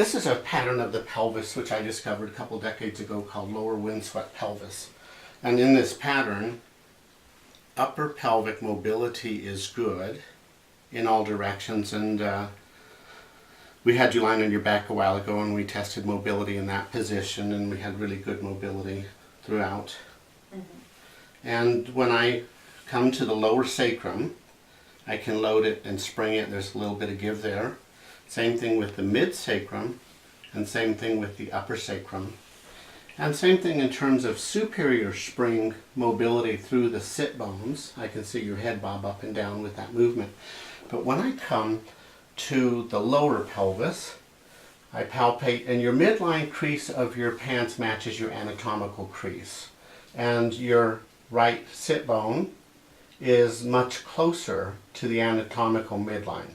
This is a pattern of the pelvis which I discovered a couple decades ago called lower windswept pelvis. And in this pattern, upper pelvic mobility is good in all directions, and we had you lying on your back a while ago and we tested mobility in that position, and we had really good mobility throughout. And when I come to the lower sacrum, I can load it and spring it. There's a little bit of give there. Same thing with the mid-sacrum, and same thing with the upper sacrum. And same thing in terms of superior spring mobility through the sit bones. I can see your head bob up and down with that movement. But when I come to the lower pelvis, I palpate, and your midline crease of your pants matches your anatomical crease. And your right sit bone is much closer to the anatomical midline.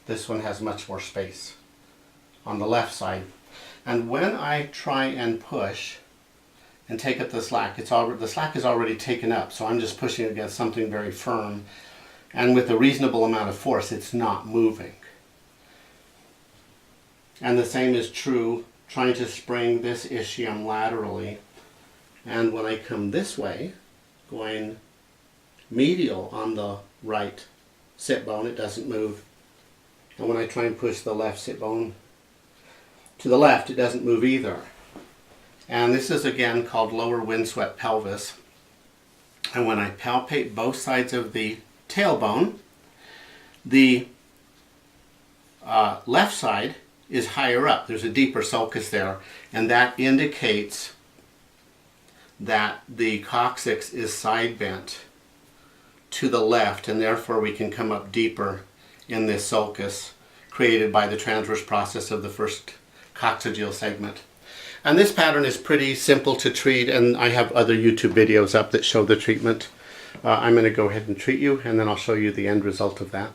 This one has much more space on the left side. And when I try and push and take up the slack, the slack is already taken up, so I'm just pushing against something very firm. And with a reasonable amount of force, it's not moving. And the same is true trying to spring this ischium laterally. And when I come this way, going medial on the right sit bone, it doesn't move. And when I try and push the left sit bone to the left, it doesn't move either. And this is again called lower windswept pelvis. And when I palpate both sides of the tailbone, the left side is higher up. There's a deeper sulcus there, and that indicates that the coccyx is side bent to the left, and therefore we can come up deeper in this sulcus created by the transverse process of the first coccygeal segment. And this pattern is pretty simple to treat, and I have other YouTube videos up that show the treatment. I'm going to go ahead and treat you, and then I'll show you the end result of that.